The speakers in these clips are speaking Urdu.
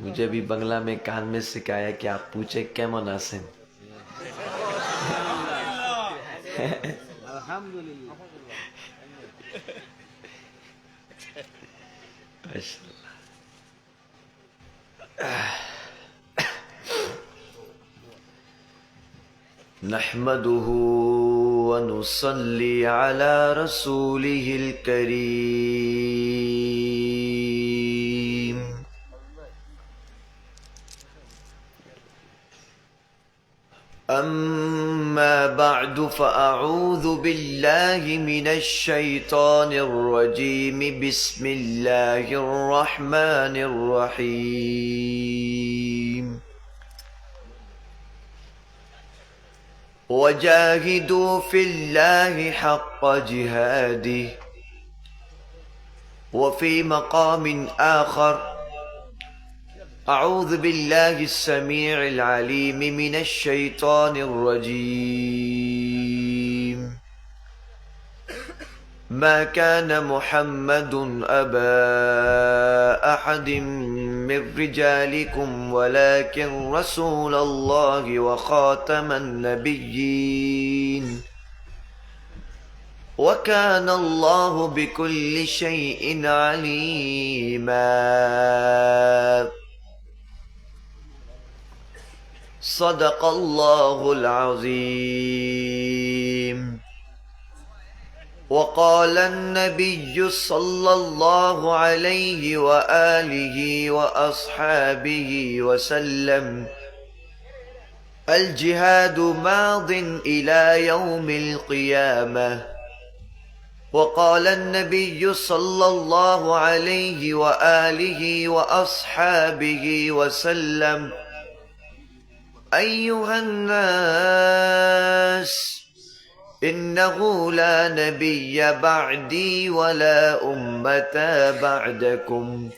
مجھے بھی بنگلہ میں کان میں سکھایا کہ آپ پوچھے کیمون آسن. الحمدللہ. نحمده ونصلي على رسوله الكريم. أما بعد فأعوذ بالله من الشيطان الرجيم. بسم الله الرحمن الرحيم. وجاهدوا في الله حق جهاده. وفي مقام آخر أعوذ بالله السميع العليم من الشيطان الرجيم. ما كان محمد أبا أحد من رجالكم ولكن رسول الله وخاتم النبيين وكان الله بكل شيء عليما. صدق الله العظيم. وقال النبي صلى الله عليه وآله وأصحابه وسلم: الجهاد ماض إلى يوم القيامة. وقال النبي صلى الله عليه وآله وأصحابه وسلم: أيها الناس إنه لا نبي بعدي ولا أمة بعدكم،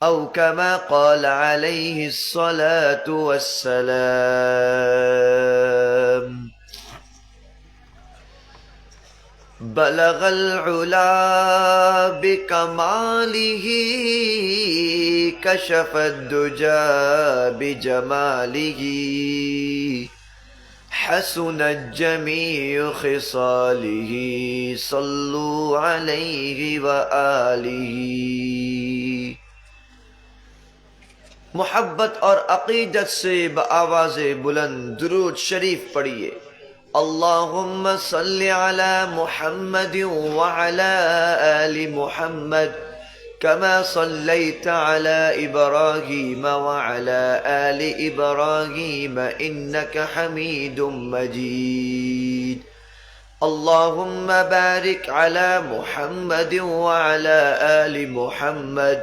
أو كما قال عليه الصلاة والسلام. بلغ العلا بكماله كشف الدجى بجماله حسنت جميع خصاله صلوا عليه وآله. محبت اور عقیدت سے بآواز بلند درود شریف پڑھیے. اللہم صلی علی محمد وعلی آل محمد كما صليت على إبراهيم وعلى آل إبراهيم إنك حميد مجيد. اللهم بارك على محمد وعلى آل محمد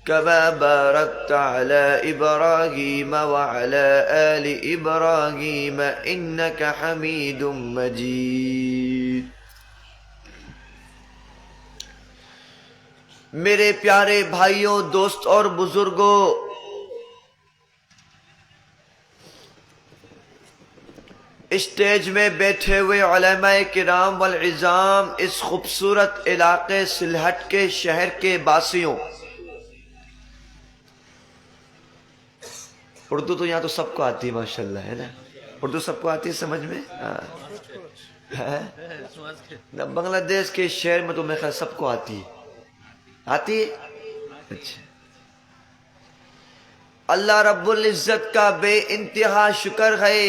كما باركت على إبراهيم وعلى آل إبراهيم إنك حميد مجيد. میرے پیارے بھائیوں، دوست اور بزرگوں، اسٹیج میں بیٹھے ہوئے علماء کرام والعظام، اس خوبصورت علاقے سلہٹ کے شہر کے باسیوں، اردو تو یہاں تو سب کو آتی ہے ماشاءاللہ، ہے نا؟ اردو سب کو آتی ہے سمجھ میں؟ بنگلہ دیش کے شہر میں تو میرے خیال سب کو آتی ہے. آتی ہے؟ اچھا. اللہ رب العزت کا بے انتہا شکر ہے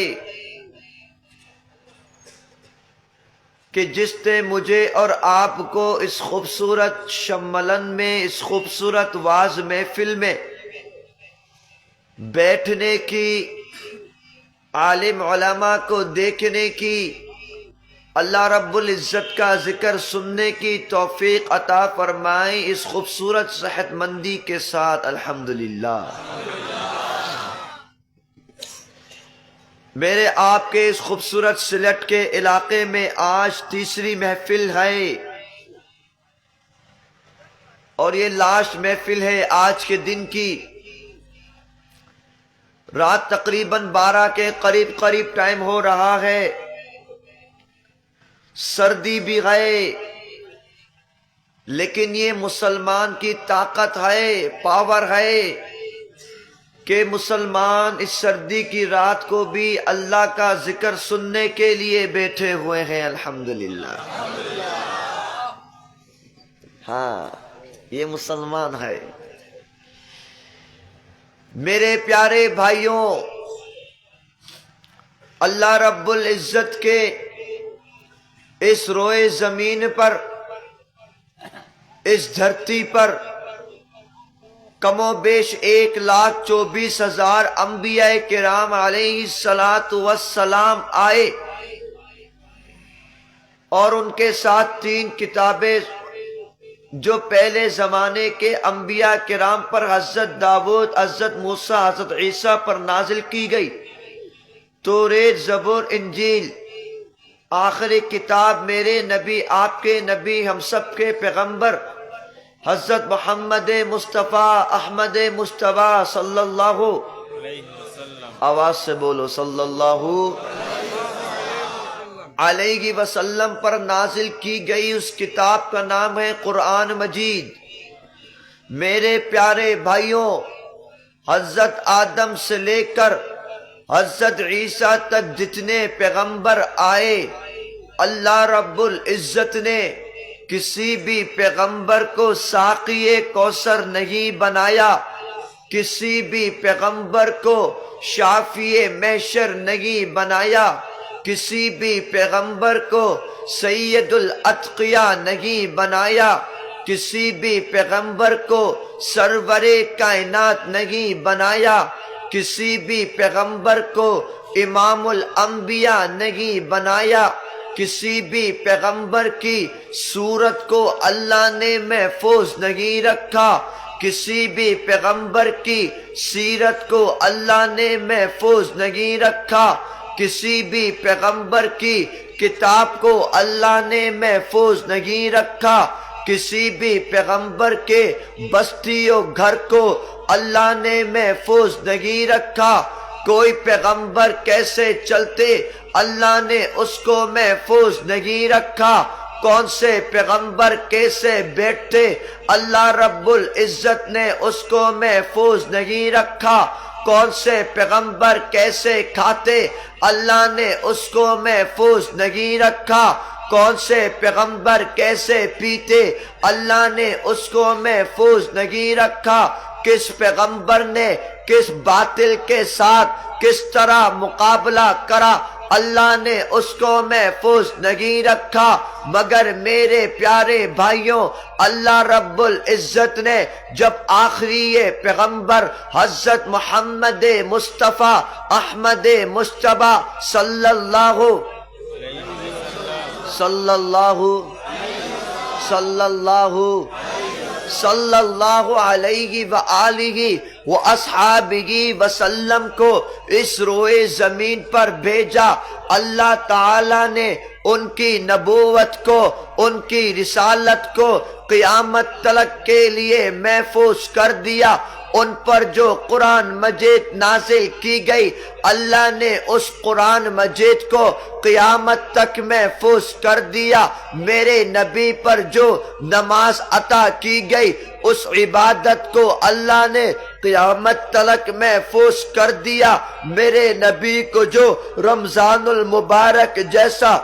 کہ جس نے مجھے اور آپ کو اس خوبصورت شملن میں، اس خوبصورت واعظ محفل میں بیٹھنے کی، عالم علماء کو دیکھنے کی، اللہ رب العزت کا ذکر سننے کی توفیق عطا فرمائے اس خوبصورت صحت مندی کے ساتھ. الحمدللہ. میرے آپ کے اس خوبصورت سلٹ کے علاقے میں آج تیسری محفل ہے اور یہ لاسٹ محفل ہے آج کے دن کی. رات تقریباً 12 کے قریب ٹائم ہو رہا ہے. سردی بھی ہے، لیکن یہ مسلمان کی طاقت ہے، پاور ہے کہ مسلمان اس سردی کی رات کو بھی اللہ کا ذکر سننے کے لیے بیٹھے ہوئے ہیں۔ الحمدللہ، ہاں یہ مسلمان ہے۔ میرے پیارے بھائیوں، اللہ رب العزت کے اس روئے زمین پر، اس دھرتی پر کم و بیش 1,24,000 انبیاء کرام علیہ السلام آئے، اور ان کے ساتھ 3 کتابیں جو پہلے زمانے کے انبیاء کرام پر، حضرت داؤد، حضرت موسیٰ، حضرت عیسیٰ پر نازل کی گئی، توریت، زبور، انجیل۔ آخری کتاب میرے نبی، آپ کے نبی، ہم سب کے پیغمبر حضرت محمد مصطفیٰ احمد مصطفیٰ صلی اللہ علیہ وسلم، آواز سے بولو، صلی اللہ علیہ وسلم پر نازل کی گئی۔ اس کتاب کا نام ہے قرآن مجید۔ میرے پیارے بھائیوں، حضرت آدم سے لے کر حضرت عیسیٰ تک جتنے پیغمبر آئے، اللہ رب العزت نے کسی بھی پیغمبر کو ساقی کوثر نہیں بنایا، کسی بھی پیغمبر کو شافی محشر نہیں بنایا، کسی بھی پیغمبر کو سید الاتقیاء نہیں بنایا، کسی بھی پیغمبر کو سرور کائنات نہیں بنایا، کسی بھی پیغمبر کو امام الانبیاء نہیں بنایا، کسی بھی پیغمبر کی صورت کو اللہ نے محفوظ نہیں رکھا، کسی بھی پیغمبر کی سیرت کو اللہ نے محفوظ نہیں رکھا، کسی بھی پیغمبر کی کتاب کو اللہ نے محفوظ نہیں رکھا، کسی بھی پیغمبر کے بستی و گھر کو اللہ نے محفوظ نہیں رکھا۔ کوئی پیغمبر کیسے چلتے، اللہ نے اس کو محفوظ نہیں رکھا۔ کون سے پیغمبر کیسے بیٹھتے، اللہ رب العزت نے اس کو محفوظ نہیں رکھا۔ کون سے پیغمبر کیسے کھاتے، اللہ نے اس کو محفوظ نہیں رکھا۔ کون سے پیغمبر کیسے پیتے، اللہ نے اس کو محفوظ نہیں رکھا۔ کس پیغمبر نے کس باطل کے ساتھ کس طرح مقابلہ کرا، اللہ نے اس کو محفوظ نہیں رکھا۔ مگر میرے پیارے بھائیوں، اللہ رب العزت نے جب آخری پیغمبر حضرت محمد مصطفیٰ احمد مصطفیٰ صلی اللہ علیہ وآلہ واصحابہ وسلم کو اس روئے زمین پر بھیجا، اللہ تعالی نے ان کی نبوت کو، ان کی رسالت کو قیامت تلک کے لیے محفوظ کر دیا۔ ان پر جو قرآن مجید نازل کی گئی، اللہ نے اس قرآن مجید کو قیامت تک محفوظ کر دیا۔ میرے نبی پر جو نماز عطا کی گئی، اس عبادت کو اللہ نے قیامت تلک محفوظ کر دیا۔ میرے نبی کو جو رمضان المبارک جیسا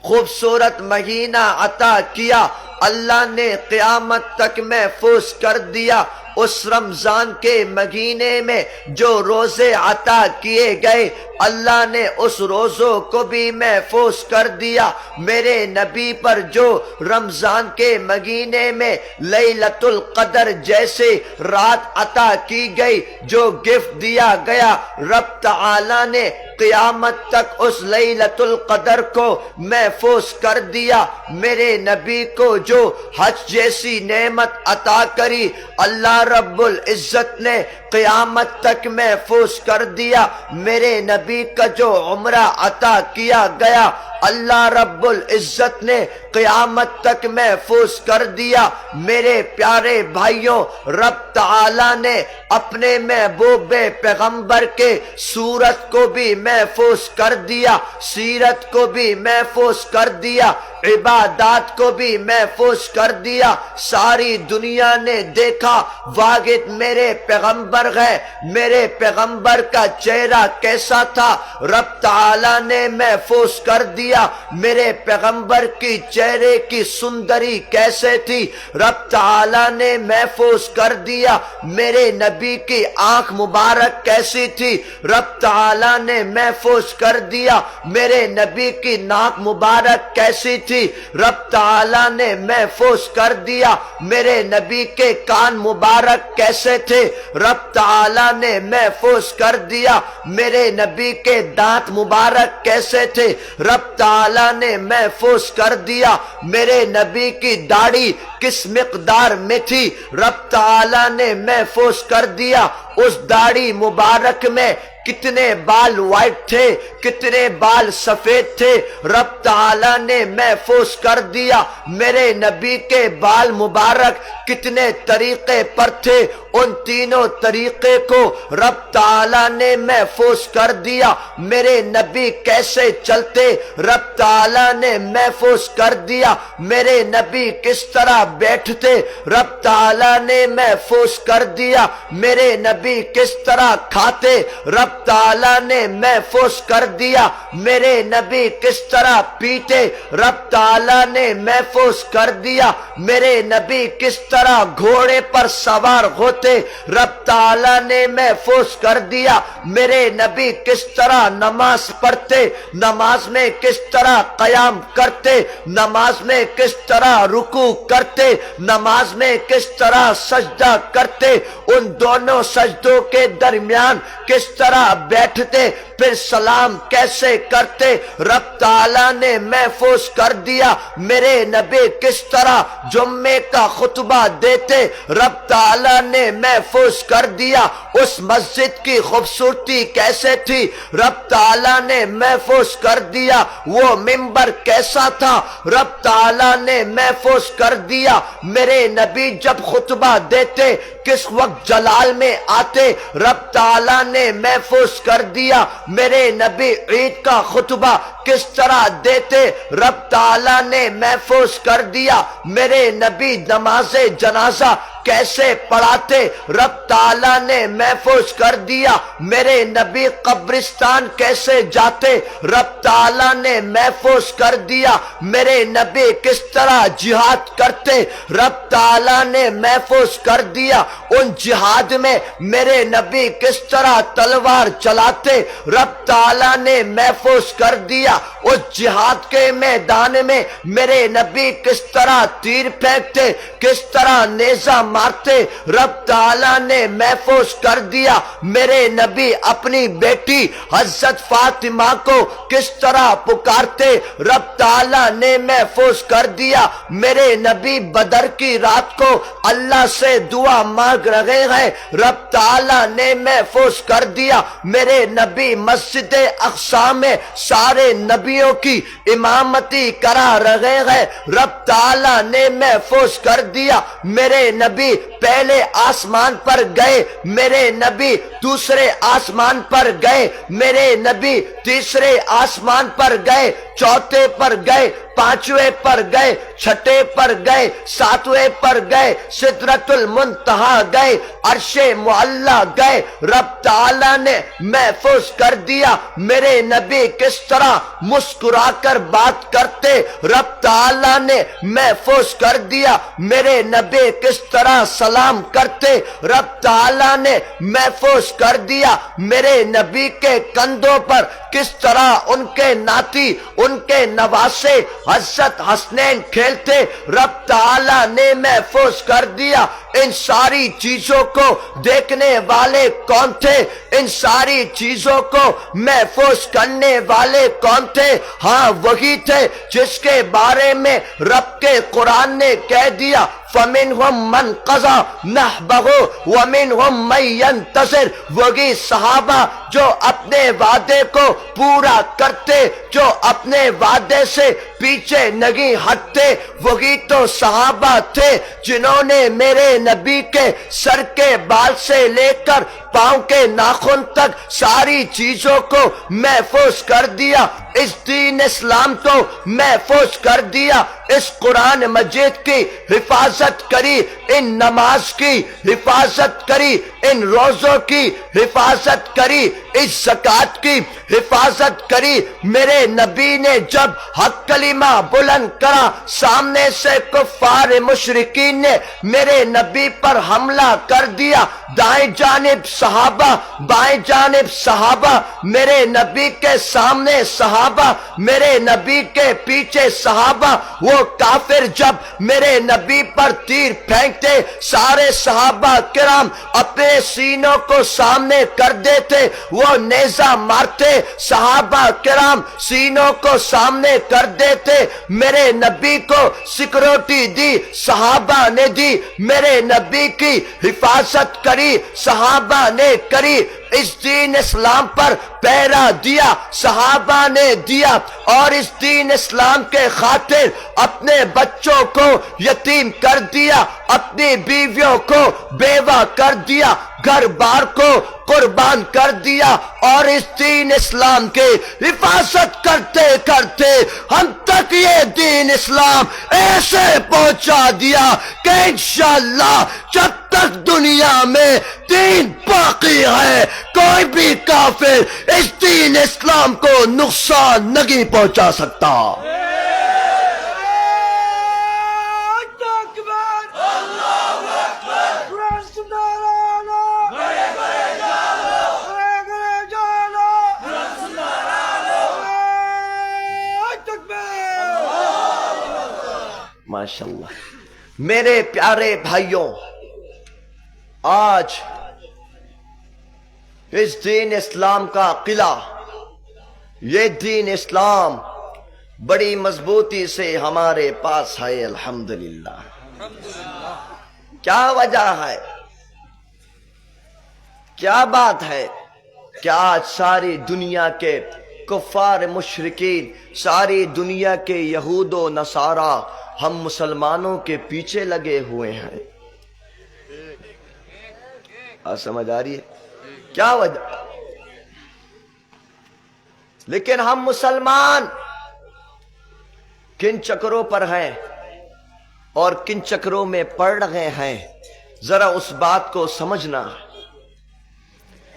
خوبصورت مہینہ عطا کیا، اللہ نے قیامت تک محفوظ کر دیا۔ اس رمضان کے مہینے میں جو روزے عطا کیے گئے، اللہ نے اس روزوں کو بھی محفوظ کر دیا۔ میرے نبی پر جو رمضان کے مہینے میں لیلۃ القدر جیسے رات عطا کی گئی، جو گفٹ دیا گیا، رب تعالی نے قیامت تک اس لیلۃ القدر کو محفوظ کر دیا۔ میرے نبی کو جو حج جیسی نعمت عطا کری، اللہ رب العزت نے قیامت تک محفوظ کر دیا۔ میرے نبی کا جو عمرہ عطا کیا گیا، اللہ رب العزت نے قیامت تک محفوظ کر دیا۔ میرے پیارے بھائیوں، رب تعالی نے اپنے محبوب پیغمبر کے صورت کو بھی محفوظ کر دیا، سیرت کو بھی محفوظ کر دیا، عبادات کو بھی محفوظ کر دیا۔ ساری دنیا نے دیکھا واحد میرے پیغمبر ہے، میرے پیغمبر کا چہرہ کیسا تھا، رب تعالی نے محفوظ کر دیا۔ میرے پیغمبر کی چہرے کی سندری کیسے تھی، رب تعالی نے محفوظ کر دیا۔ میرے نبی کی آنکھ مبارک کیسی تھی، رب تعالی نے محفوظ کر دیا۔ میرے نبی کی ناک مبارک کیسی تھی، رب تعالی نے محفوظ کر دیا۔ میرے نبی کے کان مبارک کیسے تھے، رب تعالی نے محفوظ کر دیا۔ میرے نبی کے دانت مبارک کیسے تھے، رب تعالی نے محفوظ کر دیا۔ میرے نبی کی داڑھی کس مقدار میں تھی، رب تعالی نے محفوظ کر دیا۔ اس داڑھی مبارک میں کتنے بال وائٹ تھے، کتنے بال سفید تھے، رب تعالی نے محفوظ کر دیا۔ میرے نبی کے بال مبارک کتنے طریقے پر تھے، ان تینوں طریقے کو رب تعالی نے محفوظ کر دیا۔ میرے نبی کیسے چلتے، رب تعالی نے محفوظ کر دیا۔ میرے نبی کس طرح بیٹھتے، رب تعالی نے محفوظ کر دیا۔ میرے نبی کس طرح کھاتے، رب تعالی نے محفوظ کر دیا۔ میرے نبی کس طرح پیتے، رب تعالی نے محفوظ کر دیا۔ میرے نبی کس طرح گھوڑے پر سوار ہوتے، رب تعالی نے محفوظ کر دیا۔ میرے نبی کس طرح نماز پڑھتے، نماز میں کس طرح قیام کرتے، نماز میں کس طرح رکوع کرتے، نماز میں کس طرح سجدہ کرتے، ان دونوں سجدوں کے درمیان کس طرح بیٹھتے، پھر سلام کیسے کرتے، رب تعالی نے محفوظ کر دیا۔ میرے نبی کس طرح جمعے کا خطبہ دیتے، رب تعالی نے محفوظ کر دیا۔ اس مسجد کی خوبصورتی کیسے تھی، رب تعالی نے محفوظ کر دیا۔ وہ منبر کیسا تھا، رب تعالی نے محفوظ کر دیا۔ میرے نبی جب خطبہ دیتے کس وقت جلال میں آتے، رب تعالی نے محفوظ کر دیا۔ میرے نبی عید کا خطبہ کس طرح دیتے، رب تعالی نے محفوظ کر دیا۔ میرے نبی نماز جنازہ کیسے پڑھاتے، رب تعالی نے محفوظ کر دیا۔ میرے نبی قبرستان کیسے جاتے، رب تعالی نے محفوظ کر دیا۔ میرے نبی کس طرح جہاد کرتے، رب تعالی نے محفوظ کر دیا۔ ان جہاد میں میرے نبی کس طرح تلوار چلاتے، رب تعالی نے محفوظ کر دیا۔ اس جہاد کے میدان میں میرے نبی کس طرح تیر پھینکتے، کس طرح نیزہ مارتے، رب تعالی نے محفوظ کر دیا۔ میرے نبی اپنی بیٹی حضرت فاطمہ کو کس طرح پکارتے، رب تعالی نے محفوظ کر دیا۔ میرے نبی بدر کی رات کو اللہ سے دعا مانگ رہے ہیں، رب تعالی نے محفوظ کر دیا۔ میرے نبی مسجد اقصی میں سارے نبیوں کی امامتی کرا رہے ہیں، رب تعالی نے محفوظ کر دیا۔ میرے نبی پہلے آسمان پر گئے، میرے نبی دوسرے آسمان پر گئے، میرے نبی تیسرے آسمان پر گئے، چوتھے پر گئے، پانچویں پر گئے، چھٹے پر گئے، ساتویں پر گئے، سدرۃ المنتہا گئے، عرش معلی گئے، رب تعالی نے محفوظ کر دیا۔ میرے نبی کس طرح مسکرا کر بات کرتے، رب تعالی نے محفوظ کر دیا۔ میرے نبی کس طرح سلام کرتے، رب تعالی نے محفوظ کر دیا۔ میرے نبی کے کندھوں پر کس طرح ان کے ناتی، ان کے نواسے حضرت حسنین کھیلتے، رب تعالی نے محفوظ کر دیا۔ ان ساری چیزوں کو دیکھنے والے کون تھے؟ ان ساری چیزوں کو محفوظ کرنے والے کون تھے؟ ہاں وہی تھے جس کے بارے میں رب کے قرآن نے کہہ دیا فَمِنْهُمْ مَنْ قَضَى نَحْبَهُ وَمِنْهُمْ مَنْ يَنْتَظِرُ، وہی صحابہ جو اپنے وعدے کو پورا کرتے، جو اپنے وعدے سے پیچھے نہیں ہٹتے، وہی تو صحابہ تھے جنہوں نے میرے نبی کے سر کے بال سے لے کر پاؤں کے ناخن تک ساری چیزوں کو محفوظ کر دیا، اس دین اسلام کو محفوظ کر دیا، اس قرآن مجید کی حفاظت کری، ان نماز کی حفاظت کری، ان روزوں کی حفاظت کری، اس زکوٰۃ کی حفاظت کری۔ میرے نبی نے جب حق کلمہ بلند کرا، سامنے سے کفار مشرکین نے میرے نبی پر حملہ کر دیا، دائیں جانب صحابہ، بائیں جانب صحابہ، میرے نبی کے سامنے صحابہ، میرے نبی کے پیچھے صحابہ۔ وہ کافر جب میرے نبی پر تیر پھینکتے، سارے صحابہ کرام اپنے سینوں کو سامنے کر دیتے، وہ نیزہ مارتے، صحابہ کرام سینوں کو سامنے کر دیتے، میرے نبی کو سیکورٹی دی، صحابہ نے دی، میرے نبی کی حفاظت کری، صحابہ نے کری، اس دین اسلام پر پہرا دیا، صحابہ نے دیا، اور اس دین اسلام کے خاطر اپنے بچوں کو یتیم کر دیا، اپنی بیویوں کو بیوہ کر دیا، گھر بار کو قربان کر دیا، اور اس دین اسلام کے حفاظت کرتے کرتے ہم تک یہ دین اسلام ایسے پہنچا دیا کہ انشاءاللہ جب تک دنیا میں دین باقی ہے کوئی بھی کافر اس دین اسلام کو نقصان نہیں پہنچا سکتا۔ ماشاءاللہ میرے پیارے بھائیوں، آج اس دین اسلام کا قلعہ، یہ دین اسلام بڑی مضبوطی سے ہمارے پاس ہے، الحمدللہ۔ کیا وجہ ہے، کیا بات ہے کہ آج ساری دنیا کے کفار مشرکین، ساری دنیا کے یہود و نصارہ ہم مسلمانوں کے پیچھے لگے ہوئے ہیں؟ سمجھ آ رہی ہے کیا وجہ؟ لیکن ہم مسلمان کن چکروں پر ہیں اور کن چکروں میں پڑ رہے ہیں، ذرا اس بات کو سمجھنا۔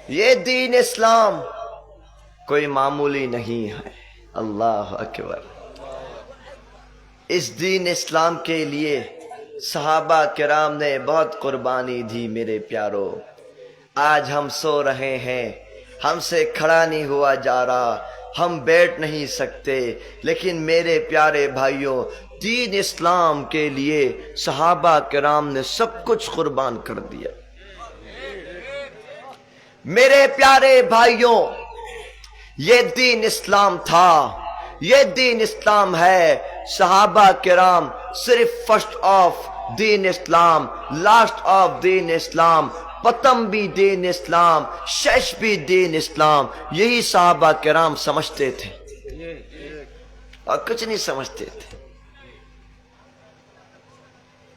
یہ دین اسلام کوئی معمولی نہیں ہے، اللہ اکبر۔ اس دین اسلام کے لیے صحابہ کرام نے بہت قربانی دی میرے پیارو۔ آج ہم سو رہے ہیں، ہم سے کھڑا نہیں ہوا جا رہا، ہم بیٹھ نہیں سکتے، لیکن میرے پیارے بھائیوں دین اسلام کے لیے صحابہ کرام نے سب کچھ قربان کر دیا۔ میرے پیارے بھائیوں یہ دین اسلام تھا، یہ دین اسلام ہے۔ صحابہ کرام صرف فرسٹ آف دین اسلام، لاسٹ آف دین اسلام، پتم بھی دین اسلام، شش بھی دین اسلام، یہی صحابہ کرام سمجھتے تھے اور کچھ نہیں سمجھتے تھے۔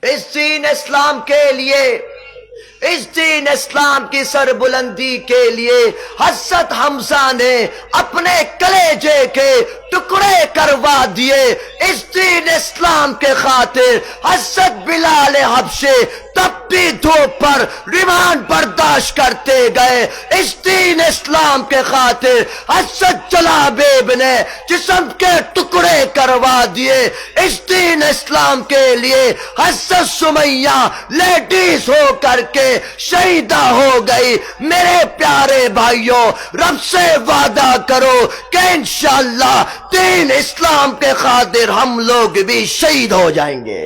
اس دین اسلام کے لیے، اس دین اسلام کی سربلندی کے لیے حضرت حمزہ نے اپنے کلیجے کے ٹکڑے کروا دیے۔ اس دین اسلام کے خاطر حضرت بلال حبشی تپتی دھوپ پر ریمانڈ برداشت کرتے گئے۔ اس دین اسلام کے خاطر حضرت جلابیب نے جسم کے ٹکڑے کروا دیے۔ اس دین اسلام کے لیے حضرت سمیہ لیڈیز ہو کر کے شہیدہ ہو گئی۔ میرے پیارے بھائیوں رب سے وعدہ کرو کہ انشاءاللہ دین اسلام کے خاطر ہم لوگ بھی شہید ہو جائیں گے۔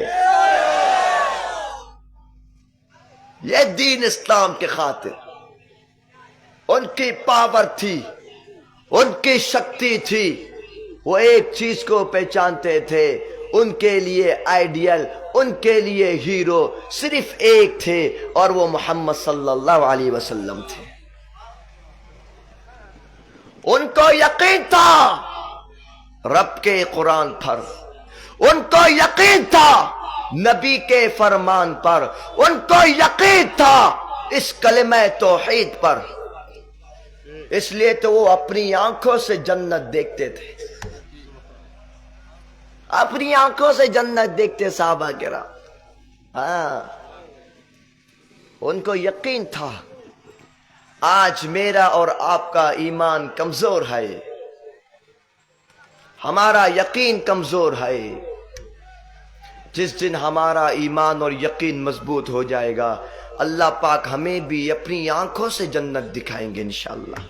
یہ دین اسلام کے خاطر ان کی پاور تھی، ان کی شکتی تھی، وہ ایک چیز کو پہچانتے تھے، ان کے لیے آئیڈیل، ان کے لیے ہیرو صرف ایک تھے، اور وہ محمد صلی اللہ علیہ وسلم تھے۔ ان کو یقین تھا رب کے قرآن پر، ان کو یقین تھا نبی کے فرمان پر، ان کو یقین تھا اس کلمہ توحید پر، اس لیے تو وہ اپنی آنکھوں سے جنت دیکھتے تھے، اپنی آنکھوں سے جنت دیکھتے صحابہ کرام۔ ہاں، ان کو یقین تھا۔ آج میرا اور آپ کا ایمان کمزور ہے، ہمارا یقین کمزور ہے۔ جس دن ہمارا ایمان اور یقین مضبوط ہو جائے گا، اللہ پاک ہمیں بھی اپنی آنکھوں سے جنت دکھائیں گے انشاءاللہ۔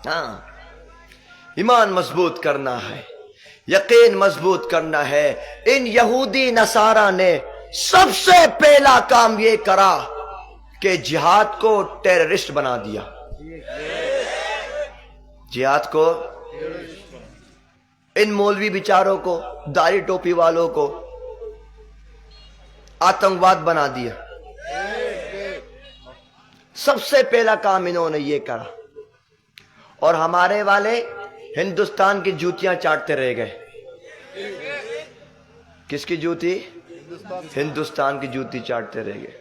ہاں، ایمان مضبوط کرنا ہے، یقین مضبوط کرنا ہے۔ ان یہودی نصارہ نے سب سے پہلا کام یہ کرا کہ جہاد کو ٹیررسٹ بنا دیا، جہاد کو، ان مولوی بیچاروں کو، داڑھی ٹوپی والوں کو آتنکواد بنا دیا۔ سب سے پہلا کام انہوں نے یہ کرا، اور ہمارے والے ہندوستان کی جوتیاں چاٹتے رہ گئے۔ کس کی جوتی؟ ہندوستان کی جوتی چاٹتے رہ گئے۔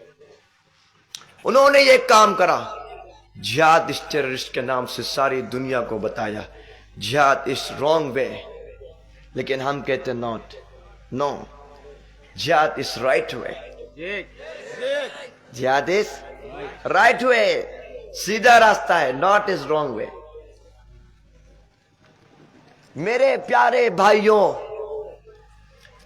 انہوں نے یہ کام کرا، جہاد اس ٹیررسٹ کے نام سے ساری دنیا کو بتایا جہاد اس رانگ وے، لیکن ہم کہتے ناٹ، نو، جہاد اس رائٹ وے، جہاد اس رائٹ وے، سیدھا راستہ ہے، ناٹ از رانگ وے۔ میرے پیارے بھائیوں،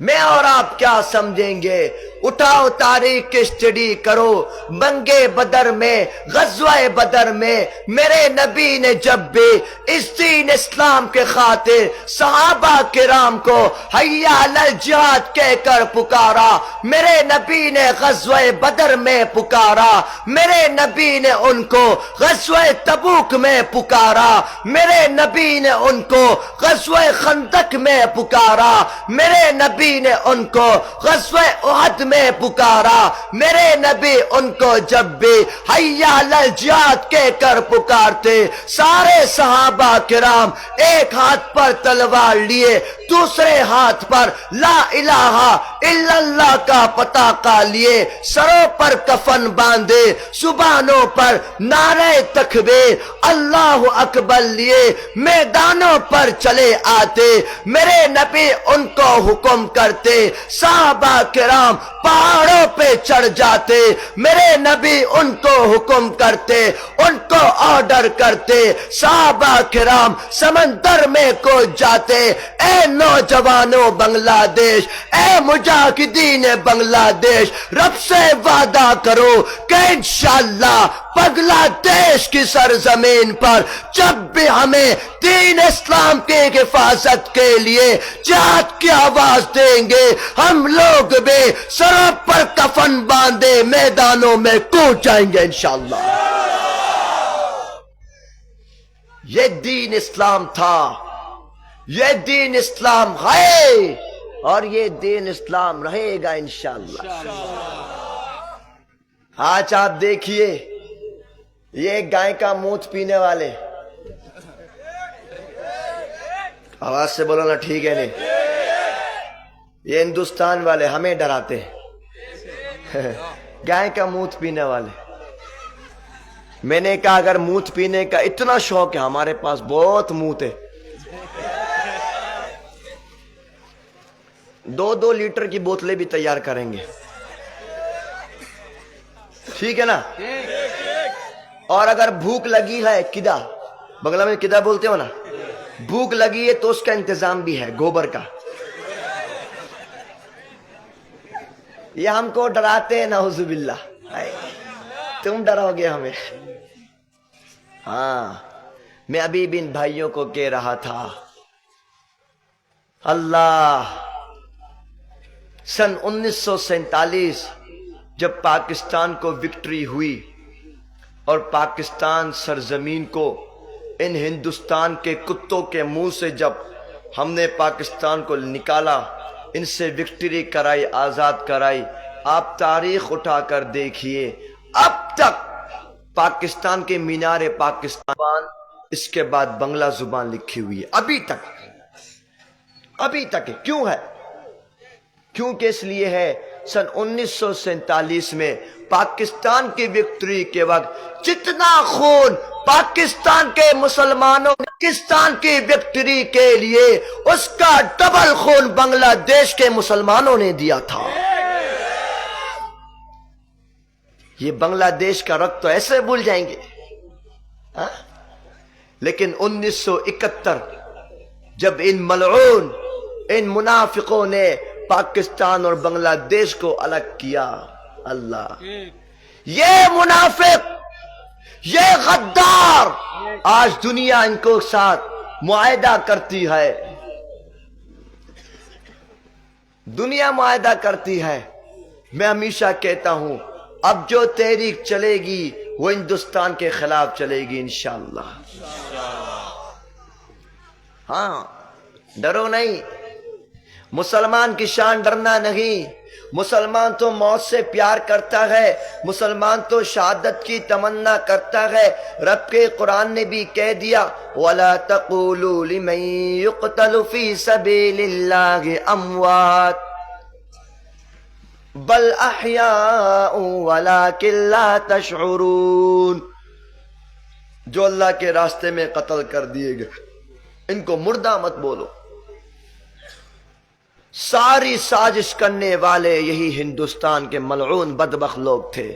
میں اور آپ کیا سمجھیں گے؟ اٹھاؤ تاریخ کی اسٹڈی کرو۔ بنگے بدر میں، غزوہ بدر میں میرے نبی نے جب بھی اس دین اسلام کے خاطر صحابہ کرام کو حیا علی الجہاد کہہ کر پکارا، میرے نبی نے غزوہ بدر میں پکارا، میرے نبی نے ان کو غزوہ تبوک میں پکارا، میرے نبی نے ان کو غزوہ خندق میں پکارا، میرے نبی نے ان کو غزوہ احد میں پکارا، میرے نبی ان کو جب بھی حیا علی الجہاد کہہ کر پکارتے، سارے صحابہ کرام ایک ہاتھ پر تلوار لیے، دوسرے ہاتھ پر لا الہ الا اللہ کا پتاقہ لیے، سروں پر کفن باندھے، زبانوں پر نعرہ تکبیر اللہ اکبر لیے میدانوں پر چلے آتے۔ میرے نبی ان کو حکم کرتے، صحابہ کرام پہاڑوں پہ چڑھ جاتے، میرے نبی ان کو حکم کرتے، ان کو آرڈر کرتے، صحابہ کرام سمندر میں کود جاتے۔ اے نوجوانوں بنگلہ دیش، اے مجاہدین بنگلہ دیش، رب سے وعدہ کرو کہ انشاءاللہ بنگلہ دیش کی سرزمین پر جب بھی ہمیں دین اسلام کی حفاظت کے لیے جہاد کی آواز دیں گے، ہم لوگ بھی سروں پر کفن باندھے میدانوں میں کود جائیں گے انشاءاللہ۔ یہ دین اسلام تھا، یہ دین اسلام ہے، اور یہ دین اسلام رہے گا انشاءاللہ۔ آج آپ دیکھیے، یہ گائے کا مونت پینے والے، آواز سے بولو نا، ٹھیک ہے نہیں؟ یہ ہندوستان والے ہمیں ڈراتے ہیں، گائے کا مونت پینے والے۔ میں نے کہا اگر مونت پینے کا اتنا شوق ہے، ہمارے پاس بہت مونت ہے، 2-2 لیٹر کی بوتلیں بھی تیار کریں گے، ٹھیک ہے نا؟ اور اگر بھوک لگی ہے، کدا، بنگلہ میں کدا بولتے ہو نا، بھوک لگی ہے تو اس کا انتظام بھی ہے، گوبر کا۔ یہ ہم کو ڈراتے ہیں، نعوذ باللہ، تم ڈراؤ گے ہمیں۔ ہاں، میں ابھی بھی ان بھائیوں کو کہہ رہا تھا، اللہ سن 1947 جب پاکستان کو وکٹری ہوئی اور پاکستان سرزمین کو ان ہندوستان کے کتوں کے منہ سے جب ہم نے پاکستان کو نکالا، ان سے وکٹری کرائی، آزاد کرائی، آپ تاریخ اٹھا کر دیکھیے، اب تک پاکستان کے مینار پاکستان، اس کے بعد بنگلہ زبان لکھی ہوئی ہے، ابھی تک ہے۔ کیوں ہے؟ کیونکہ اس لیے ہے سن 1947 میں پاکستان کی وکٹری کے وقت جتنا خون پاکستان کے مسلمانوں نے پاکستان کی وکٹری کے لیے، اس کا ڈبل خون بنگلہ دیش کے مسلمانوں نے دیا تھا۔ یہ بنگلہ دیش کا رقص تو ایسے بھول جائیں گے، لیکن 1971 جب ان ملعون ان منافقوں نے پاکستان اور بنگلہ دیش کو الگ کیا، اللہ، یہ منافق، یہ غدار، آج دنیا ان کو ساتھ معاہدہ کرتی ہے، دنیا معاہدہ کرتی ہے۔ میں ہمیشہ کہتا ہوں اب جو تحریک چلے گی وہ ہندوستان کے خلاف چلے گی انشاءاللہ۔ ہاں، ڈرو نہیں، مسلمان کی شان ڈرنا نہیں۔ مسلمان تو موت سے پیار کرتا ہے، مسلمان تو شہادت کی تمنا کرتا ہے۔ رب کے قرآن نے بھی کہہ دیا وَلَا تَقُولُوا لِمَن يُقْتَلُ فِي سَبِيلِ اللَّهِ أَمْوَاتٌ بل احیاء ولکن لا تشعرون، جو اللہ کے راستے میں قتل کر دیے گئے ان کو مردہ مت بولو۔ ساری سازش کرنے والے یہی ہندوستان کے ملعون بدبخت لوگ تھے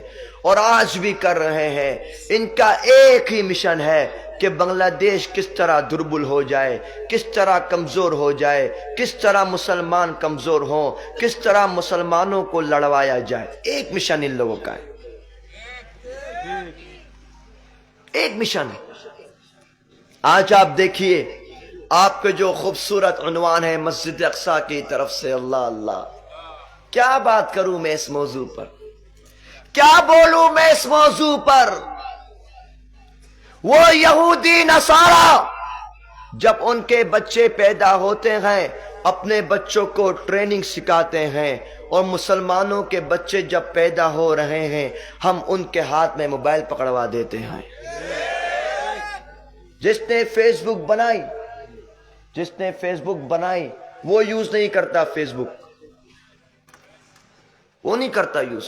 اور آج بھی کر رہے ہیں۔ ان کا ایک ہی مشن ہے کہ بنگلہ دیش کس طرح دربل ہو جائے، کس طرح کمزور ہو جائے، کس طرح مسلمان کمزور ہوں، کس طرح مسلمانوں کو لڑوایا جائے۔ ایک مشن ان لوگوں کا ہے، ایک مشن ہے۔ آج آپ دیکھیے آپ کے جو خوبصورت عنوان ہے مسجد اقصی کی طرف سے، اللہ اللہ، کیا بات کروں میں اس موضوع پر، کیا بولوں میں اس موضوع پر۔ وہ یہودی نصارہ جب ان کے بچے پیدا ہوتے ہیں اپنے بچوں کو ٹریننگ سکھاتے ہیں، اور مسلمانوں کے بچے جب پیدا ہو رہے ہیں ہم ان کے ہاتھ میں موبائل پکڑوا دیتے ہیں۔ جس نے فیس بک بنائی وہ یوز نہیں کرتا، فیس بک وہ نہیں کرتا یوز۔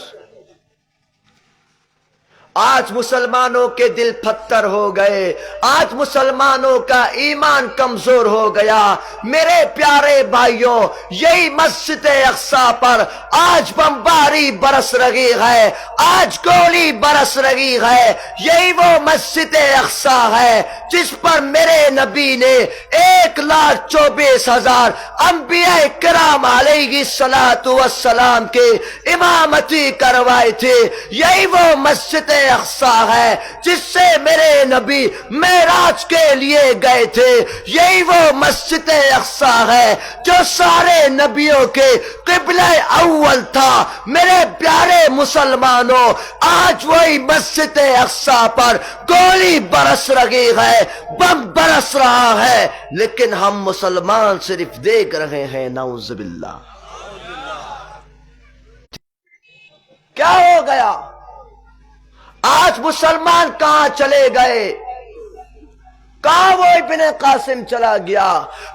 آج مسلمانوں کے دل پتھر ہو گئے، آج مسلمانوں کا ایمان کمزور ہو گیا۔ میرے پیارے بھائیوں، یہی مسجد اقصی پر آج بمباری برس رہی ہے، آج گولی برس رہی ہے۔ یہی وہ مسجد اقصی ہے جس پر میرے نبی نے 1,24,000 انبیاء کرام علیہ السلام کے امامتی کروائی تھی۔ یہی وہ مسجد اقصی ہے جس سے میرے نبی معراج کے لیے گئے تھے۔ یہی وہ مسجد اقصی ہے جو سارے نبیوں کے قبلہ اول تھا۔ میرے پیارے مسلمانوں، آج وہی مسجد اقصی پر گولی برس رہی ہے، بم برس رہا ہے، لیکن ہم مسلمان صرف دیکھ رہے ہیں۔ نعوذ باللہ، کیا ہو گیا؟ آج مسلمان کہاں چلے گئے؟ کہاں وہ ابن قاسم چلا گیا؟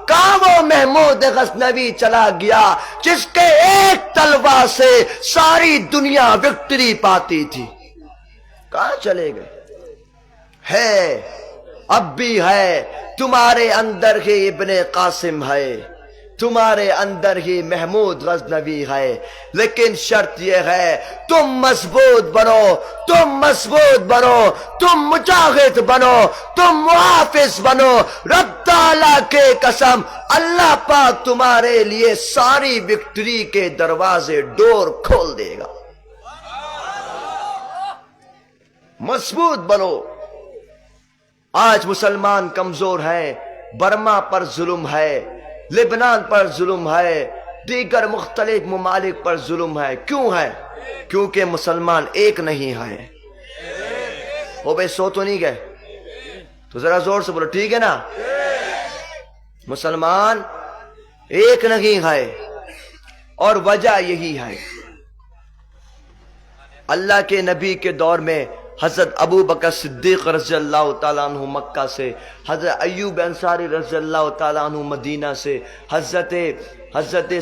کہاں وہ محمود غزنوی چلا گیا جس کے ایک تلوار سے ساری دنیا وکٹری پاتی تھی؟ کہاں چلے گئے؟ ہے، اب بھی ہے، تمہارے اندر ہی ابن قاسم ہے، تمہارے اندر ہی محمود غزنوی ہے، لیکن شرط یہ ہے تم مضبوط بنو، تم مضبوط بنو، تم مجاہد بنو، تم محافظ بنو۔ رب تعالیٰ کے قسم، اللہ پاک تمہارے لیے ساری وکٹری کے دروازے ڈور کھول دے گا۔ مضبوط بنو۔ آج مسلمان کمزور ہیں، برما پر ظلم ہے، لبنان پر ظلم ہے، دیگر مختلف ممالک پر ظلم ہے۔ کیوں ہے؟ کیونکہ مسلمان ایک نہیں ہے. او بھائی سو تو نہیں گئے؟ تو ذرا زور سے بولو ٹھیک ہے نا. مسلمان ایک نہیں ہے، اور وجہ یہی ہے اللہ کے نبی کے دور میں حضرت ابو بکر صدیق رضی اللہ تعالیٰ عنہ مکہ سے، حضرت ایوب انصاری رضی اللہ تعالیٰ عنہ مدینہ سے، حضرت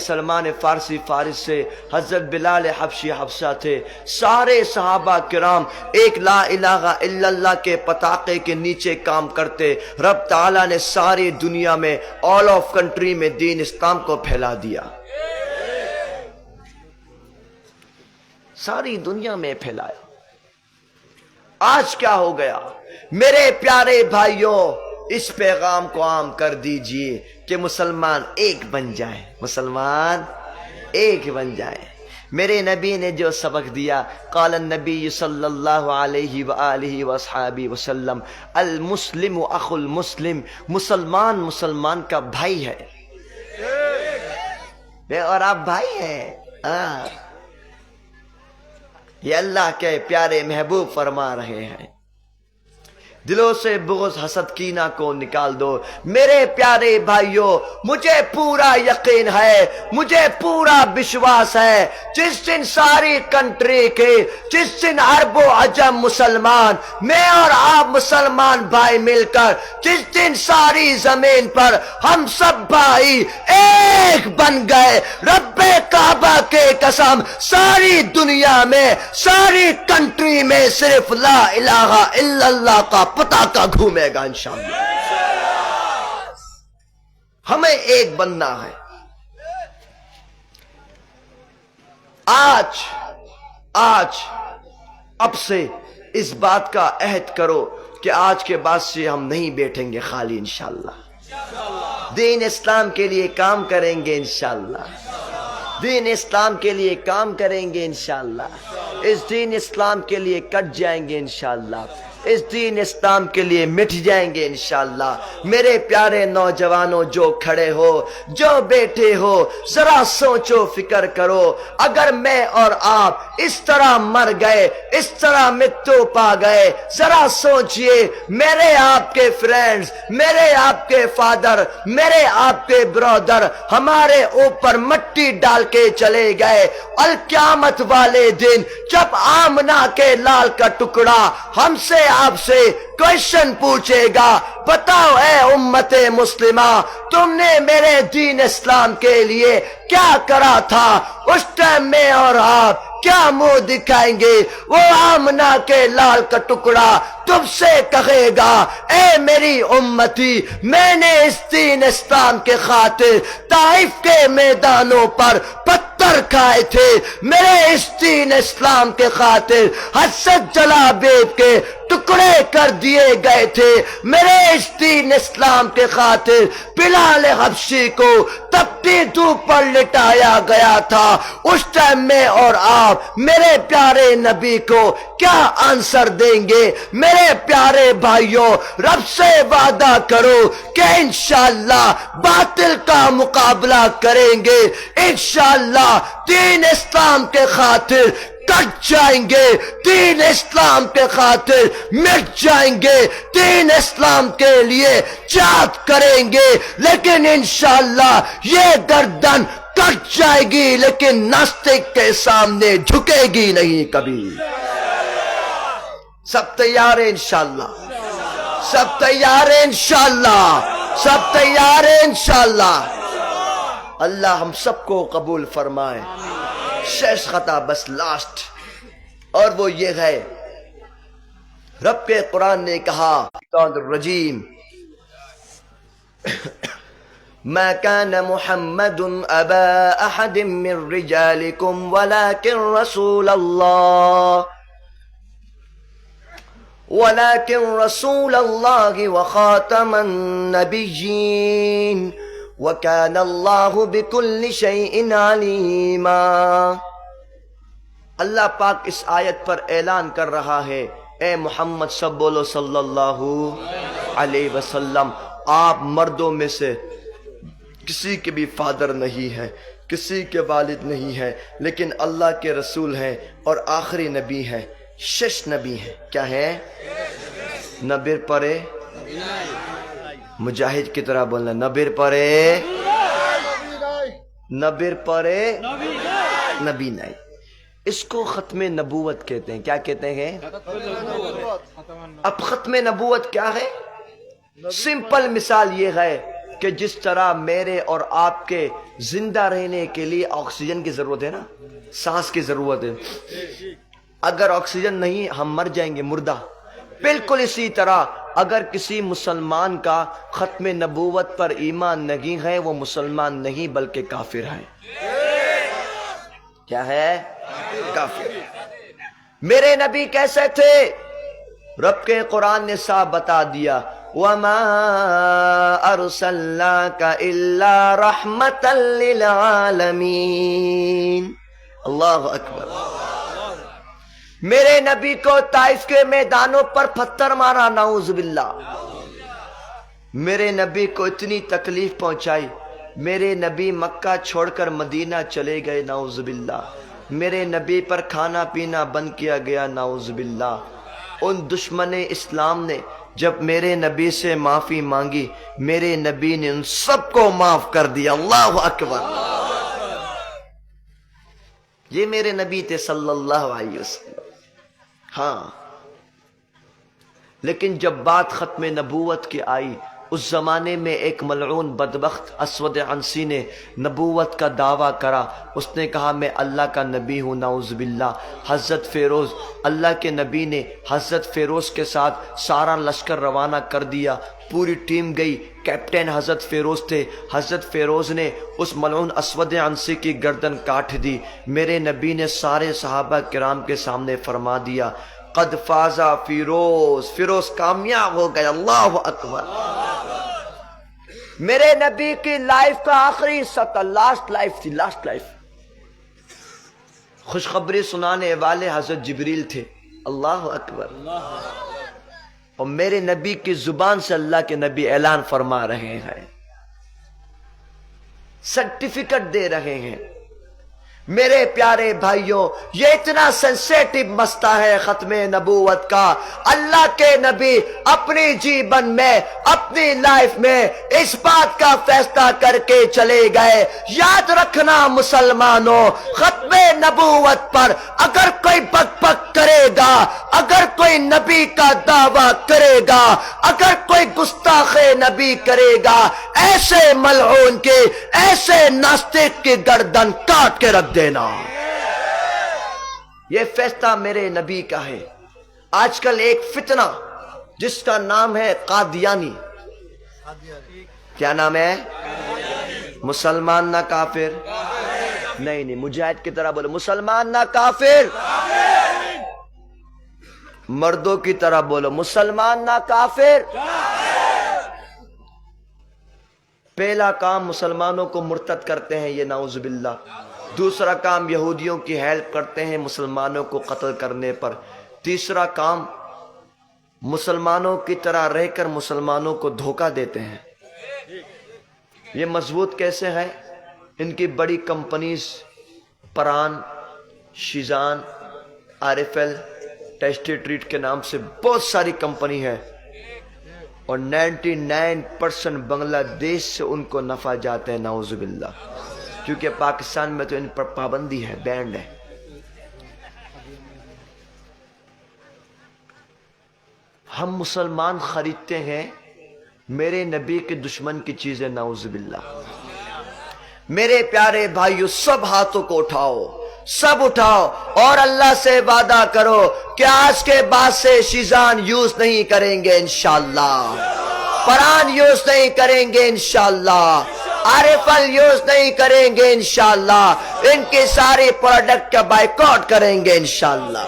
سلمان فارسی فارس سے، حضرت بلال حبشی حبشہ تھے. سارے صحابہ کرام ایک لا الہ الا اللہ کے پتاقے کے نیچے کام کرتے. رب تعالیٰ نے ساری دنیا میں آل آف کنٹری میں دین اسلام کو پھیلا دیا، ساری دنیا میں پھیلایا. آج کیا ہو گیا؟ میرے پیارے بھائیوں، اس پیغام کو عام کر دیجئے کہ مسلمان ایک بن جائے، مسلمان ایک بن جائے. میرے نبی نے جو سبق دیا، قال النبی صلی اللہ علیہ وآلہ وصحابہ وسلم المسلم اخو المسلم، مسلمان مسلمان کا بھائی ہے. اور آپ بھائی ہیں. یہ اللہ کے پیارے محبوب فرما رہے ہیں. دلوں سے بغض حسد کینہ کو نکال دو. میرے پیارے بھائیوں، مجھے پورا یقین ہے، مجھے پورا وشواس ہے، جس دن ساری کنٹری کے، جس دن عرب و عجم مسلمان، میں اور آپ مسلمان بھائی مل کر، جس دن ساری زمین پر ہم سب بھائی ایک بن گئے، رب کعبہ کے قسم ساری دنیا میں، ساری کنٹری میں صرف لا الہ الا اللہ کا پتاکا گھومے گا انشاءاللہ. ہمیں ایک بننا ہے. آج اب سے اس بات کا عہد کرو کہ آج کے بعد سے ہم نہیں بیٹھیں گے خالی انشاءاللہ. دین اسلام کے لیے کام کریں گے انشاءاللہ. دین اسلام کے لیے کام کریں گے انشاءاللہ. اس دین اسلام کے لیے کٹ جائیں گے انشاءاللہ. اس دین اسلام کے لیے مٹ جائیں گے انشاءاللہ. میرے پیارے نوجوانوں، جو کھڑے ہو، جو بیٹھے ہو، ذرا سوچو فکر کرو. اگر میں اور آپ اس طرح مر گئے، اس طرح مٹو پا گئے، ذرا سوچئے میرے آپ کے فرینڈز، میرے آپ کے فادر، میرے آپ کے برادر ہمارے اوپر مٹی ڈال کے چلے گئے. القیامت والے دن جب آمنہ کے لال کا ٹکڑا ہم سے آپ سے کوئسچن پوچھے گا، بتاؤ اے امت مسلمہ، تم نے میرے دین اسلام کے لیے کیا کرا تھا؟ اس ٹائم میں اور آپ کیا منہ دکھائیں گے؟ وہ آمنہ کے لال کا ٹکڑا تم سے کہے گا، اے میری امتی، میں نے اس دین اسلام کے خاطر طائف کے میدانوں پر پتھر کھائے تھے، میرے اس دین اسلام کے خاطر حضرت جلابیب کے ٹکڑے کر دیے گئے تھے، میرے اس دین اسلام کے خاطر بلال حبشی کو تپتی دھوپ پر لٹایا گیا تھا. اس ٹائم میں اور آپ میرے پیارے نبی کو کیا آنسر دیں گے؟ میرے پیارے بھائیوں، رب سے وعدہ کرو کہ انشاءاللہ باطل کا مقابلہ کریں گے، انشاءاللہ دین اسلام کے خاطر کٹ جائیں گے، دین اسلام کے خاطر مٹ جائیں گے، دین اسلام کے لیے جہاد کریں گے. لیکن انشاءاللہ یہ گردن کٹ جائے گی، لیکن ناستک کے سامنے جھکے گی نہیں کبھی. سب تیار ہیں انشاءاللہ؟ سب تیار ہیں انشاءاللہ؟ سب تیار ہیں انشاءاللہ؟ اللہ ہم سب کو قبول فرمائے. شیش خطا بس لاسٹ، اور وہ یہ ہے، رب کے قرآن نے کہا الرجیم ما كان محمد ابا احد من رجالكم ولكن رسول الله وخاتم النبيين وَكَانَ اللَّهُ بِكُلِّ شَيْءٍ عَلِيمًا. اللہ پاک اس آیت پر اعلان کر رہا ہے، اے محمد سب بولو صلی اللہ علیہ وسلم، آپ مردوں میں سے کسی کے بھی فادر نہیں ہے، کسی کے والد نہیں ہے، لیکن اللہ کے رسول ہیں اور آخری نبی ہیں، شش نبی ہیں۔ کیا ہے؟ نبیر پرے مجاہد کی طرح بولنا، نبیر پرے نبیر پرے نبی نہیں۔ اس کو ختم نبوت کہتے ہیں۔ کیا کہتے ہیں؟ اب ختم نبوت کیا ہے؟ سمپل مثال یہ ہے کہ جس طرح میرے اور آپ کے زندہ رہنے کے لیے آکسیجن کی ضرورت ہے نا، سانس کی ضرورت ہے، اگر آکسیجن نہیں ہم مر جائیں گے، مردہ۔ بالکل اسی طرح اگر کسی مسلمان کا ختم نبوت پر ایمان نہیں ہے، وہ مسلمان نہیں بلکہ کافر ہے۔ کیا ہے؟ کافر۔ میرے نبی کیسے تھے؟ رب کے قرآن نے صاحب بتا دیا، وَمَا أَرْسَلْنَاكَ إِلَّا رَحْمَةً لِّلْعَالَمِينَ۔ اللہ اکبر۔ میرے نبی کو طائف کے میدانوں پر پتھر مارا، نعوذ باللہ۔ میرے نبی کو اتنی تکلیف پہنچائی، میرے نبی مکہ چھوڑ کر مدینہ چلے گئے، نعوذ باللہ۔ میرے نبی پر کھانا پینا بند کیا گیا، نعوذ باللہ۔ ان دشمن اسلام نے جب میرے نبی سے معافی مانگی، میرے نبی نے ان سب کو معاف کر دیا، اللہ اکبر۔ یہ میرے نبی تھے صلی اللہ علیہ وسلم۔ ہاں، لیکن جب بات ختم نبوت کی آئی، اس زمانے میں ایک ملعون بدبخت اسود عنسی نے نبوت کا دعویٰ کرا۔ اس نے کہا میں اللہ کا نبی ہوں، نعوذ باللہ۔ حضرت فیروز، اللہ کے نبی نے حضرت فیروز کے ساتھ سارا لشکر روانہ کر دیا، پوری ٹیم گئی، کیپٹن حضرت فیروز تھے۔ حضرت فیروز نے اس ملعون اسود عنسی کی گردن کاٹ دی۔ میرے نبی نے سارے صحابہ کرام کے سامنے فرما دیا، قد فازا فیروز، فیروز کامیاب ہو گئے، اللہ اکبر۔ میرے نبی کی لائف کا آخری حصہ تھا، لاسٹ لائف تھی، لاسٹ لائف۔ خوشخبری سنانے والے حضرت جبریل تھے، اللہ اکبر۔ اور میرے نبی کی زبان سے اللہ کے نبی اعلان فرما رہے ہیں، سرٹیفکیٹ دے رہے ہیں۔ میرے پیارے بھائیوں، یہ اتنا سینسیٹیو مسئلہ ہے ختم نبوت کا۔ اللہ کے نبی اپنی جیون میں، اپنی لائف میں اس بات کا فیصلہ کر کے چلے گئے۔ یاد رکھنا مسلمانوں، ختم نبوت پر اگر کوئی بک بک کرے گا، اگر کوئی نبی کا دعویٰ کرے گا، اگر کوئی گستاخ نبی کرے گا، ایسے ملعون کے، ایسے ناستق کی گردن کاٹ کے رکھ دینا۔ یہ فیصلہ میرے نبی کا ہے۔ آج کل ایک فتنہ جس کا نام ہے قادیانی، کیا نام ہے؟ مسلمان نہ کافر، نہیں مجاہد کی طرح بولو، مسلمان نہ کافر، مردوں کی طرح بولو، مسلمان نہ کافر۔ پہلا کام مسلمانوں کو مرتد کرتے ہیں، یہ نعوذ باللہ۔ دوسرا کام یہودیوں کی ہیلپ کرتے ہیں مسلمانوں کو قتل کرنے پر۔ تیسرا کام مسلمانوں کی طرح رہ کر مسلمانوں کو دھوکہ دیتے ہیں۔ یہ مضبوط کیسے ہے؟ ان کی بڑی کمپنیز پران، شیزان، RFL، ٹیسٹی ٹریٹ کے نام سے بہت ساری کمپنی ہے، اور 99% بنگلہ دیش سے ان کو نفع جاتے ہیں، نعوذ باللہ۔ کیونکہ پاکستان میں تو ان پر پابندی ہے، بینڈ ہے۔ ہم مسلمان خریدتے ہیں میرے نبی کے دشمن کی چیزیں، نعوذ باللہ۔ میرے پیارے بھائیو، سب ہاتھوں کو اٹھاؤ، سب اٹھاؤ اور اللہ سے وعدہ کرو کہ آج کے بعد سے شیزان یوز نہیں کریں گے انشاءاللہ، پران یوز نہیں کریں گے انشاءاللہ، RFL یوز نہیں کریں گے انشاءاللہ، ان کی ساری پروڈکٹ کا بائیکاٹ کریں گے انشاءاللہ۔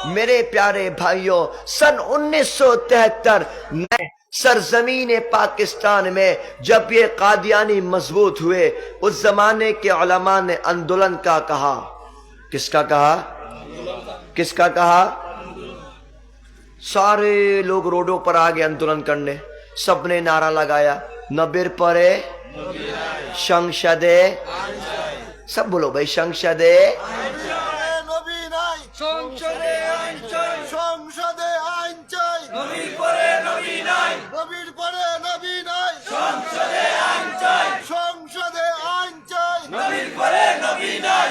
میرے پیارے بھائیوں، سن 1973 میں سرزمین پاکستان میں جب یہ قادیانی مضبوط ہوئے، اس زمانے کے علماء نے اندولن کا کہا۔ کس کا کہا؟ کس کا کہا؟ سارے لوگ روڈوں پر آگے اندولن کرنے، سب نے نعرہ لگایا، نبیر پرے সংসদে সব বলো ভাই, সংসদে নবী নাই, সংসদে আইন চাই, সংসদে আইন চাই, নবীর পরে নবী নাই, নবীর পরে নবী নাই, সংসদে আইন চাই, সংসদে আইন চাই, নবীর পরে নবী নাই।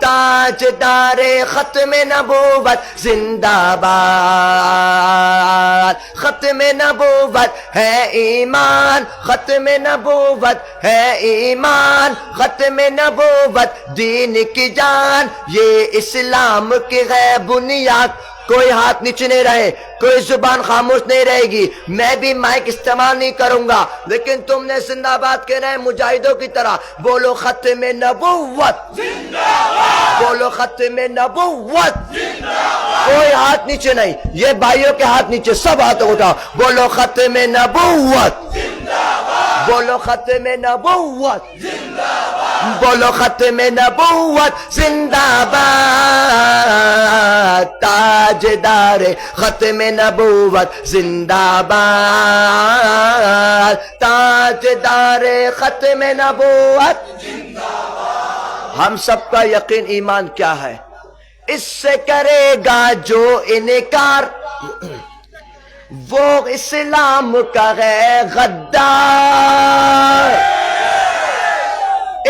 تاجدار ختم نبوت زندہ باد. ختم نبوت ہے ایمان, ختم نبوت ہے ایمان, ختم نبوت دین کی جان, یہ اسلام کی ہے بنیاد. کوئی ہاتھ نیچے نہیں رہے, کوئی زبان خاموش نہیں رہے گی. میں بھی مائک استعمال نہیں کروں گا, لیکن تم نے زندہ باد کہنا ہے مجاہدوں کی طرح. بولو ختم نبوت زندہ باد, بولو ختم نبوت زندہ باد. کوئی ہاتھ نیچے نہیں, یہ بھائیوں کے ہاتھ نیچے, سب ہاتھ اٹھاؤ. بولو ختم نبوت زندہ باد, بولو ختم نبوت زندہ باد, بولو ختم نبوت زندہ باد. تاجدار ختم نبوت زندہ باد, تاجدار ختم نبوت زندہ باد. ہم سب کا یقین ایمان کیا ہے؟ اس سے کرے گا جو انکار, وہ اسلام کا ہے غدار.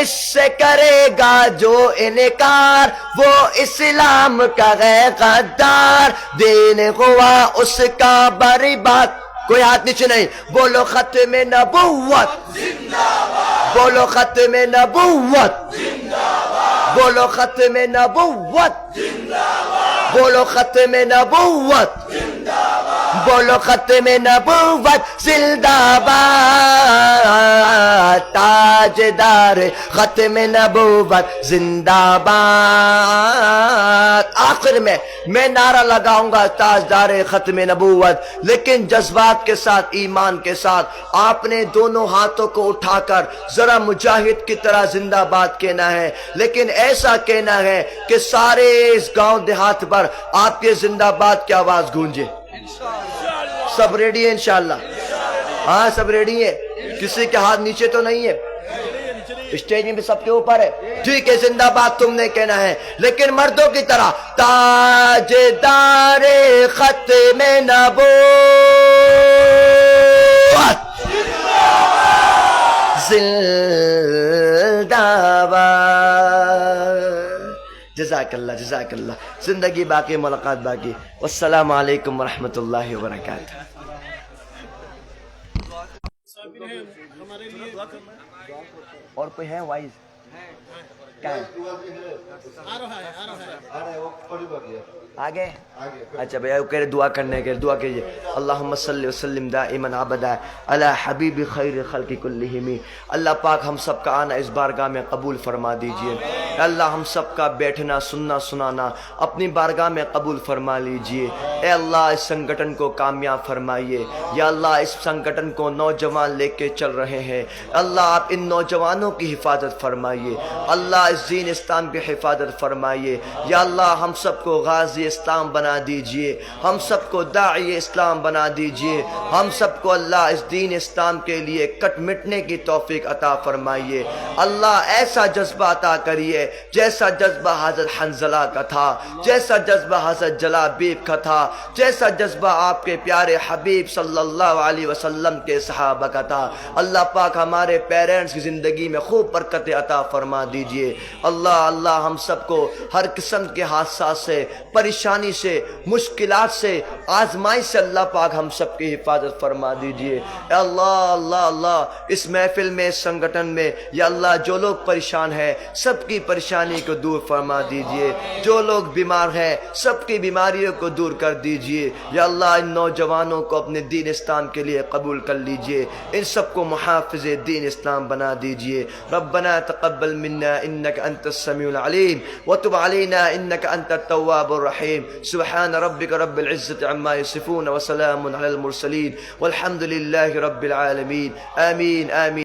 اس سے کرے گا جو انکار, وہ اسلام کا ہے غدار. دین ہوا اس کا برباد. کوئی ہاتھ نیچے نہیں. بولو ختم نبوت زندہ باد, بولو ختم نبوت زندہ باد, بولو ختم نبوت زندہ باد, بولو ختم نبوت زندہ باد, بولو ختم نبوت زندہ باد. تاجدار ختم نبوت زندہ باد. آخر میں نعرہ لگاؤں گا تاجدار ختم نبوت, لیکن جذبات کے ساتھ, ایمان کے ساتھ آپ نے دونوں ہاتھوں کو اٹھا کر ذرا مجاہد کی طرح زندہ باد کہنا ہے. لیکن ایسا کہنا ہے کہ سارے اس گاؤں دیہات پر آپ کے زندہ باد کی آواز گونجے. سب ریڈی ہے انشاءاللہ؟ ہاں سب ریڈی ہے. کسی کے ہاتھ نیچے تو نہیں ہے؟ اسٹیج میں بھی سب کے اوپر ہے. ٹھیک ہے, زندہ باد تم نے کہنا ہے, لیکن مردوں کی طرح. تاجدار ختم نبوت زندہ باد. جزاک اللہ, جزاک اللہ. زندگی باقی, ملاقات باقی. والسلام علیکم ورحمۃ اللہ وبرکاتہ. اور کوئی ہے وائز؟ کیا ہے آگے؟ اچھا بھئی وہ کہہ رہے دعا کرنے کے, دعا کیجئے. اللہم صلی وسلم دائما ابدا علی حبیب خیر خلق کلہم. اللہ پاک ہم سب کا آنا اس بارگاہ میں قبول فرما دیجئے. اللہ ہم سب کا بیٹھنا, سننا, سنانا اپنی بارگاہ میں قبول فرما لیجئے. اے اللہ اس سنگٹن کو کامیاب فرمائیے. یا اللہ اس سنگٹن کو نوجوان لے کے چل رہے ہیں, اللہ آپ ان نوجوانوں کی حفاظت فرمائیے. اللہ اس دین اسلام کی حفاظت فرمائیے. یا اللہ ہم سب کو غازی اسلام بنا دیجئے, ہم سب کو داعی اسلام بنا دیجئے. ہم سب کو اللہ اس دین اسلام کے لیے کٹ مٹنے کی توفیق عطا فرمائیے. اللہ ایسا جذبہ عطا کریے جیسا جذبہ حضرت حنظلہ کا تھا, جیسا جذبہ حضرت جلابیب کا تھا, جیسا جذبہ آپ کے پیارے حبیب صلی اللہ علیہ وسلم کے صحابہ کا تھا. اللہ پاک ہمارے پیرنٹس کی زندگی میں خوب برکت عطا فرما دیجئے. اللہ ہم سب کو ہر قسم کے حادثات سے, پریشانی سے, مشکلات سے, آزمائش سے اللہ پاک ہم سب کی حفاظت فرما دیجئے. اے اللہ اس محفل میں, اس سنگٹن میں یا اللہ جو لوگ پریشان ہیں سب کی پریشانی کو دور فرما دیجئے. جو لوگ بیمار ہیں سب کی بیماریوں کو دور کر دیجئے. یا اللہ ان نوجوانوں کو اپنے دین اسلام کے لیے قبول کر لیجئے. ان سب کو محافظ دین اسلام بنا دیجئے. ربنا تقبل منا انك انت السميع العليم وتب علينا انك انت التواب الرحيم. سبحان ربك رب العزة عما يصفون وسلام على المرسلين والحمد لله رب العالمين. آمين آمين.